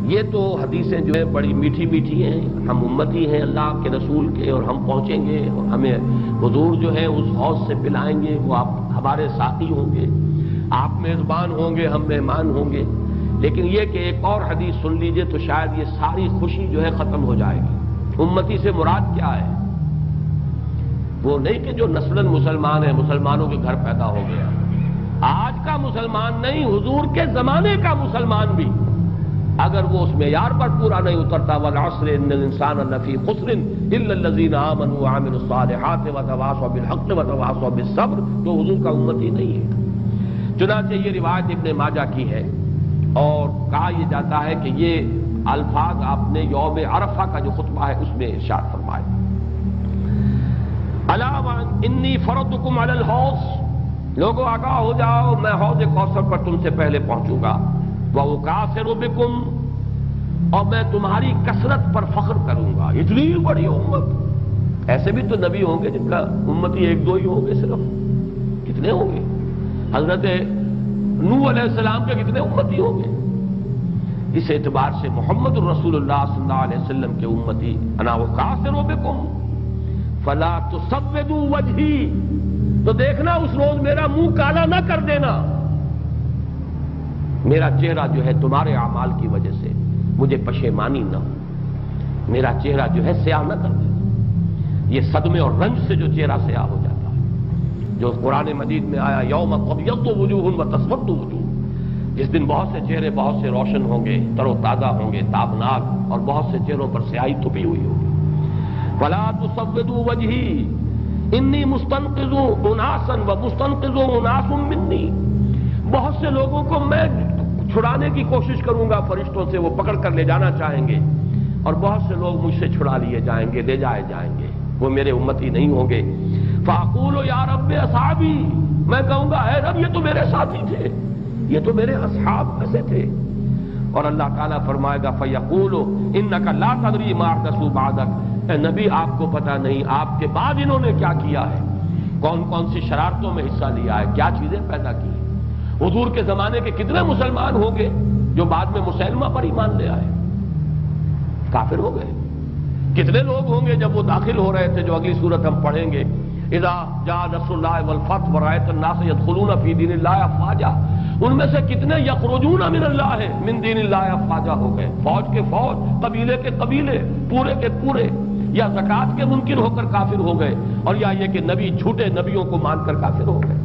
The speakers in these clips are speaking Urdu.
یہ تو حدیثیں جو ہیں بڑی میٹھی میٹھی ہیں، ہم امتی ہیں اللہ کے رسول کے اور ہم پہنچیں گے اور ہمیں حضور جو ہے اس حوض سے پلائیں گے، وہ آپ ہمارے ساتھی ہوں گے، آپ میزبان ہوں گے، ہم مہمان ہوں گے۔ لیکن یہ کہ ایک اور حدیث سن لیجئے تو شاید یہ ساری خوشی جو ہے ختم ہو جائے گی۔ امتی سے مراد کیا ہے؟ وہ نہیں کہ جو نسلاً مسلمان ہیں، مسلمانوں کے گھر پیدا ہو گیا، آج کا مسلمان نہیں، حضور کے زمانے کا مسلمان بھی اگر وہ اس معیار پر پورا نہیں اترتا، والعصر ان الانسان لفی خسر الا الذین آمنوا وعملوا الصالحات وتواصوا بالحق وتواصوا بالصبر، تو حضور کا امتی نہیں ہے۔ چنانچہ یہ روایت ابن ماجہ کی ہے اور کہا یہ جاتا ہے کہ یہ الفاظ آپ نے یوم عرفہ کا جو خطبہ ہے اس میں ارشاد فرمائے، الا انی فرضتکم علی الحوض، لوگوں آگاہ ہو جاؤ میں حوض کوثر پر تم سے پہلے پہنچوں گا، وَأُكَاثِرُ بِكُمْ، اور میں تمہاری کثرت پر فخر کروں گا۔ اتنی بڑی امت، ایسے بھی تو نبی ہوں گے جن کا امتی ایک دو ہی ہوں گے، صرف کتنے ہوں گے؟ حضرت نوح علیہ السلام کے کتنے امتی ہوں گے؟ اس اعتبار سے محمد الرسول اللہ صلی اللہ علیہ وسلم کے امتی انا وَأُكَاثِرُ بِكُمْ فَلَا تُسَوِّدُوا وَجْهِي، تو دیکھنا اس روز میرا منہ کالا نہ کر دینا، میرا چہرہ جو ہے تمہارے اعمال کی وجہ سے مجھے پشیمانی نہ ہو، میرا چہرہ جو ہے سیاہ نہ کر دینا۔ یہ صدمے اور رنج سے جو چہرہ سیاہ ہو جاتا ہے، جو قرآن مجید میں آیا یوم تبیض وجوہ وتسود وجوہ، جس دن بہت سے چہرے بہت سے روشن ہوں گے، تر و تازہ ہوں گے، تابناک، اور بہت سے چہروں پر سیاہی تپی ہوئی ہوگی۔ فلا تسودوا وجہی انی مستنقذ اناسا ومستنقذ اناس منی، بہت سے لوگوں کو میں چھڑانے کی کوشش کروں گا فرشتوں سے، وہ پکڑ کر لے جانا چاہیں گے، اور بہت سے لوگ مجھ سے چھڑا لیے جائیں گے، لے جائے جائیں گے، وہ میرے امتی نہیں ہوں گے۔ فاقول یا رب اصحابی، میں کہوں گا اے رب یہ تو میرے ساتھی تھے، یہ تو میرے اصحاب میں سے تھے۔ اور اللہ تعالیٰ فرمائے گا فیقول انک لا تدری ما احدثوا بعدک، اے نبی آپ کو پتہ نہیں آپ کے بعد انہوں نے کیا کیا ہے، کون کون سی شرارتوں میں حصہ لیا ہے، کیا چیزیں پیدا کی ہیں۔ حضور کے زمانے کے کتنے مسلمان ہوں گے جو بعد میں مسلمہ پر ایمان لے آئے، کافر ہو گئے؟ کتنے لوگ ہوں گے جب وہ داخل ہو رہے تھے، جو اگلی صورت ہم پڑھیں گے، اذا جاء نصر اللہ والفتح ورأیت الناس يدخلون فی دین اللہ افواجا، ان میں سے کتنے یخرجون من اللہ من دین اللہ افواجا ہو گئے، فوج کے فوج، قبیلے کے قبیلے، پورے کے پورے، یا زکوٰۃ کے منکر ہو کر کافر ہو گئے، اور یا یہ کہ نبی جھوٹے نبیوں کو مان کر کافر ہو گئے۔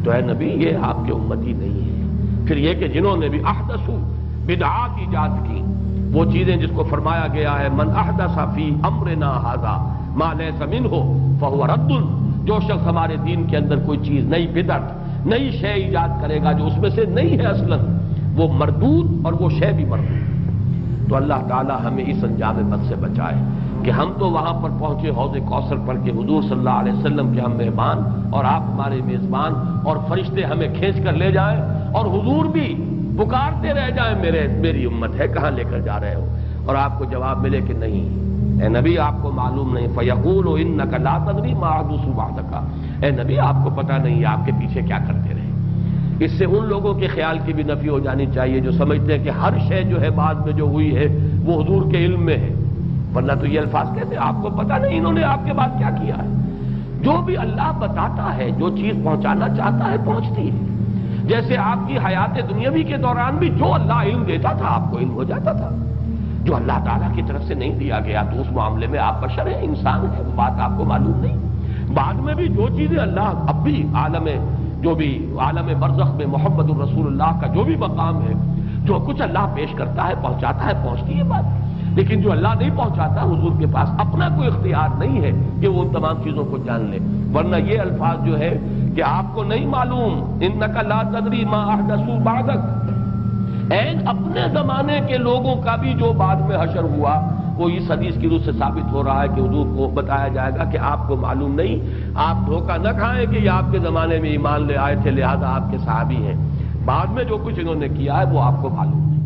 تو اے نبی یہ آپ کے امتی نہیں ہے۔ پھر یہ کہ جنہوں نے بھی احدثوا بدعات ایجاد کی، وہ چیزیں جس کو فرمایا گیا ہے من احدث فی امرنا ھذا ما لیس منہ فہو رد، جو شخص ہمارے دین کے اندر کوئی چیز نئی بدعت نئی شے ایجاد کرے گا جو اس میں سے نہیں ہے اصلاً، وہ مردود، اور وہ شے بھی مردود۔ تو اللہ تعالی ہمیں اس انجام بد سے بچائے کہ ہم تو وہاں پر پہنچے حوض کوثر پر کہ حضور صلی اللہ علیہ وسلم کے ہم مہمان اور آپ ہمارے میزبان، اور فرشتے ہمیں کھینچ کر لے جائیں، اور حضور بھی پکارتے رہ جائیں میری امت ہے، کہاں لے کر جا رہے ہو، اور آپ کو جواب ملے کہ نہیں اے نبی آپ کو معلوم نہیں، فیقول انک لا تدری ما احدثوا بعدک، اے نبی آپ کو پتہ نہیں آپ کے پیچھے کیا کرتے رہے۔ اس سے ان لوگوں کے خیال کی بھی نفی ہو جانی چاہیے جو سمجھتے ہیں کہ ہر شے جو ہے بعد میں جو ہوئی ہے وہ حضور کے علم میں ہے، ورنہ تو یہ الفاظ کہتے ہیں آپ کو پتہ نہیں انہوں نے آپ کے بعد کیا کیا ہے۔ جو بھی اللہ بتاتا ہے، جو چیز پہنچانا چاہتا ہے پہنچتی ہے۔ جیسے آپ کی حیات دنیاوی کے دوران بھی جو اللہ علم دیتا تھا آپ کو علم ہو جاتا تھا، جو اللہ تعالیٰ کی طرف سے نہیں دیا گیا تو اس معاملے میں آپ بشر ہیں، انسان ہیں، وہ بات آپ کو معلوم نہیں۔ بعد میں بھی جو چیزیں اللہ اب بھی عالم برزخ میں محمد الرسول اللہ کا جو بھی مقام ہے، جو کچھ اللہ پیش کرتا ہے پہنچاتا ہے، پہنچتی ہے بات۔ لیکن جو اللہ نہیں پہنچاتا، حضور کے پاس اپنا کوئی اختیار نہیں ہے کہ وہ ان تمام چیزوں کو جان لے، ورنہ یہ الفاظ جو ہے کہ آپ کو نہیں معلوم انک لا تدری ما احدثوا بعدک، اپنے زمانے کے لوگوں کا بھی جو بعد میں حشر ہوا وہ اس حدیث کی روح سے ثابت ہو رہا ہے کہ حضور کو بتایا جائے گا کہ آپ کو معلوم نہیں، آپ دھوکہ نہ کھائیں کہ یہ آپ کے زمانے میں ایمان لے آئے تھے لہذا آپ کے صحابی ہیں، بعد میں جو کچھ انہوں نے کیا ہے وہ آپ کو معلوم نہیں۔